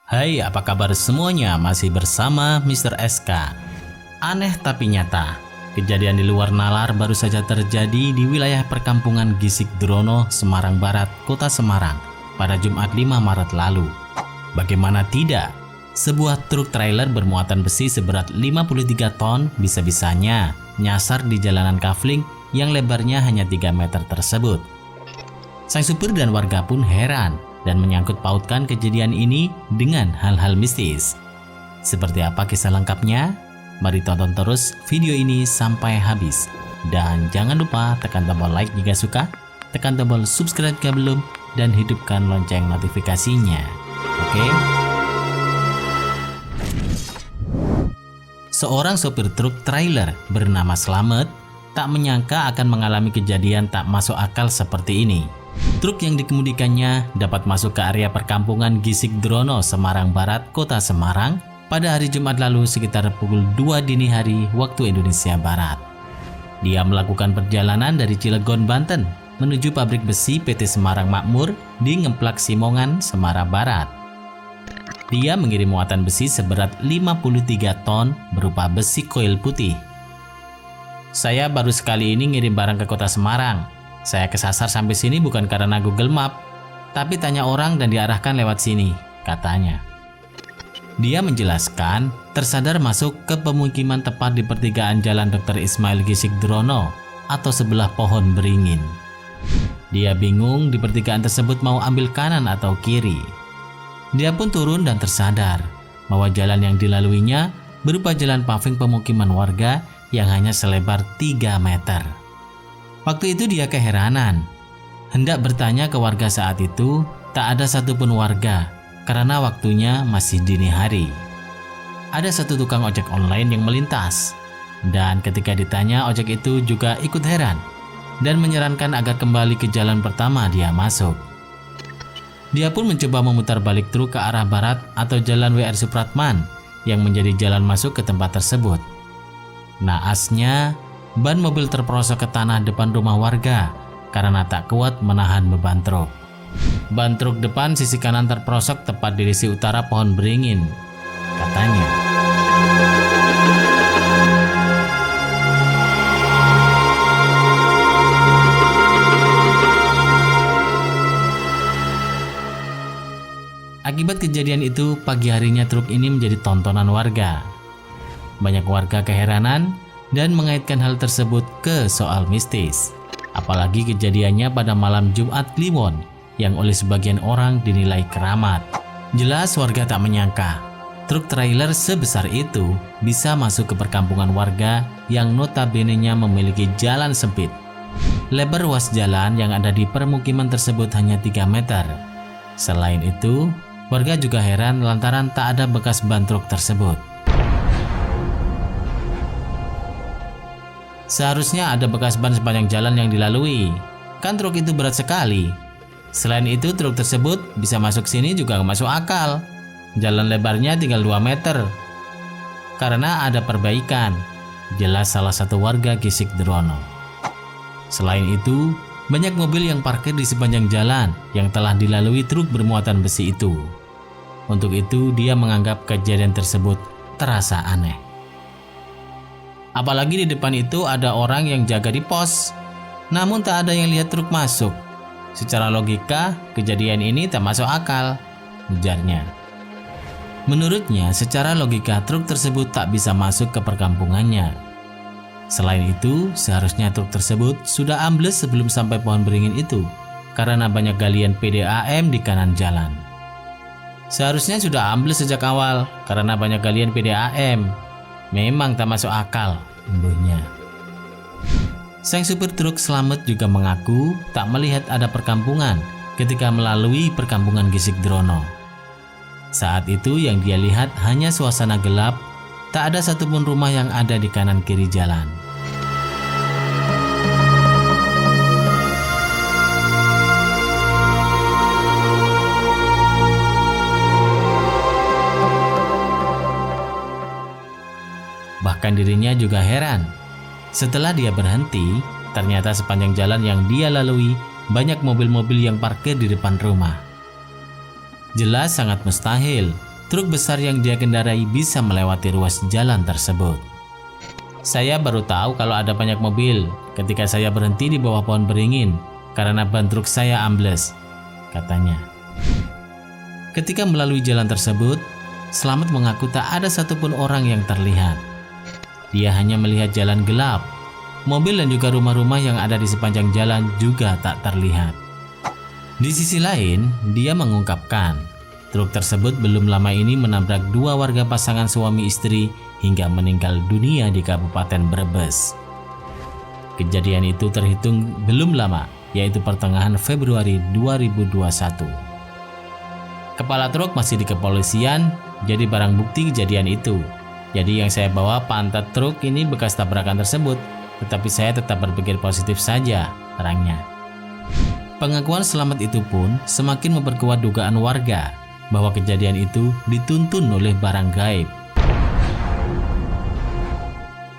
Hai, apa kabar semuanya? Masih bersama Mr. SK. Aneh tapi nyata, kejadian di luar nalar baru saja terjadi di wilayah perkampungan Gisik Drono, Semarang Barat, Kota Semarang pada Jumat 5 Maret lalu. Bagaimana tidak? Sebuah truk trailer bermuatan besi seberat 53 ton bisa-bisanya nyasar di jalanan kafling yang lebarnya hanya 3 meter tersebut. Sang supir dan warga pun heran dan menyangkut pautkan kejadian ini dengan hal-hal mistis. Seperti apa kisah lengkapnya? Mari tonton terus video ini sampai habis. Dan jangan lupa tekan tombol like jika suka, tekan tombol subscribe jika belum, dan hidupkan lonceng notifikasinya. Oke? Seorang sopir truk trailer bernama Slamet tak menyangka akan mengalami kejadian tak masuk akal seperti ini. Truk yang dikemudikannya dapat masuk ke area perkampungan Gisik Drono, Semarang Barat, Kota Semarang pada hari Jumat lalu sekitar pukul 2 dini hari waktu Indonesia Barat. Dia melakukan perjalanan dari Cilegon, Banten menuju pabrik besi PT Semarang Makmur di Ngemplak Simongan, Semarang Barat. Dia mengirim muatan besi seberat 53 ton berupa besi koil putih. Saya baru sekali ini ngirim barang ke Kota Semarang. Saya kesasar sampai sini bukan karena Google Map, tapi tanya orang dan diarahkan lewat sini, katanya. Dia menjelaskan tersadar masuk ke pemukiman tepat di pertigaan Jalan Dr. Ismail Gisik Drono atau sebelah pohon beringin. Dia bingung di pertigaan tersebut mau ambil kanan atau kiri. Dia pun turun dan tersadar bahwa jalan yang dilaluinya berupa jalan paving pemukiman warga yang hanya selebar 3 meter. Waktu itu dia keheranan. Hendak bertanya ke warga saat itu, tak ada satupun warga karena waktunya masih dini hari. Ada satu tukang ojek online yang melintas, dan ketika ditanya ojek itu juga ikut heran dan menyarankan agar kembali ke jalan pertama dia masuk. Dia pun mencoba memutar balik truk ke arah barat atau jalan WR Supratman yang menjadi jalan masuk ke tempat tersebut. Naasnya, ban mobil terperosok ke tanah depan rumah warga karena tak kuat menahan beban truk. Ban truk depan sisi kanan terperosok tepat di sisi utara pohon beringin, katanya. Akibat kejadian itu, pagi harinya truk ini menjadi tontonan warga. Banyak warga keheranan dan mengaitkan hal tersebut ke soal mistis. Apalagi kejadiannya pada malam Jumat Kliwon yang oleh sebagian orang dinilai keramat. Jelas warga tak menyangka truk trailer sebesar itu bisa masuk ke perkampungan warga yang notabene-nya memiliki jalan sempit. Lebar ruas jalan yang ada di permukiman tersebut hanya 3 meter. Selain itu, warga juga heran lantaran tak ada bekas ban truk tersebut. Seharusnya ada bekas ban sepanjang jalan yang dilalui. Kan truk itu berat sekali. Selain itu truk tersebut bisa masuk sini juga gak masuk akal. Jalan lebarnya tinggal 2 meter. Karena ada perbaikan. Jelas salah satu warga Gisik Drono. Selain itu, banyak mobil yang parkir di sepanjang jalan yang telah dilalui truk bermuatan besi itu. Untuk itu dia menganggap kejadian tersebut terasa aneh. Apalagi di depan itu ada orang yang jaga di pos, namun tak ada yang lihat truk masuk. Secara logika, kejadian ini tak masuk akal, ujarnya. Menurutnya, secara logika truk tersebut tak bisa masuk ke perkampungannya. Selain itu, seharusnya truk tersebut sudah ambles sebelum sampai pohon beringin itu, karena banyak galian PDAM di kanan jalan. Seharusnya sudah ambles sejak awal, karena banyak galian PDAM. Memang tak masuk akal, imbuhnya. Sang supir truk Slamet juga mengaku tak melihat ada perkampungan ketika melalui perkampungan Gisik Drono. Saat itu yang dia lihat hanya suasana gelap, tak ada satupun rumah yang ada di kanan kiri jalan. Bahkan dirinya juga heran. Setelah dia berhenti, ternyata sepanjang jalan yang dia lalui banyak mobil-mobil yang parkir di depan rumah. Jelas sangat mustahil truk besar yang dia kendarai bisa melewati ruas jalan tersebut. Saya baru tahu kalau ada banyak mobil ketika saya berhenti di bawah pohon beringin karena ban truk saya ambles, katanya. Ketika melalui jalan tersebut, Slamet mengaku tak ada satupun orang yang terlihat. Dia hanya melihat jalan gelap. Mobil dan juga rumah-rumah yang ada di sepanjang jalan juga tak terlihat. Di sisi lain, dia mengungkapkan, truk tersebut belum lama ini menabrak 2 warga pasangan suami istri hingga meninggal dunia di Kabupaten Brebes. Kejadian itu terhitung belum lama, yaitu pertengahan Februari 2021. Kepala truk masih di kepolisian, jadi barang bukti kejadian itu. Jadi yang saya bawa pantat truk ini bekas tabrakan tersebut, tetapi saya tetap berpikir positif saja, terangnya. Pengakuan Slamet itu pun semakin memperkuat dugaan warga bahwa kejadian itu dituntun oleh barang gaib.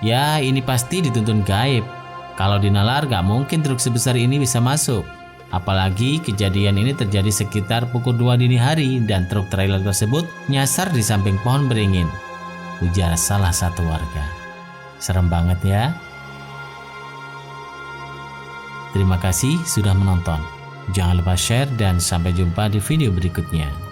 Ya, ini pasti dituntun gaib. Kalau dinalar gak mungkin truk sebesar ini bisa masuk. Apalagi kejadian ini terjadi sekitar pukul 2 dini hari dan truk trailer tersebut nyasar di samping pohon beringin, ujar salah satu warga. Serem banget ya. Terima kasih sudah menonton. Jangan lupa share dan sampai jumpa di video berikutnya.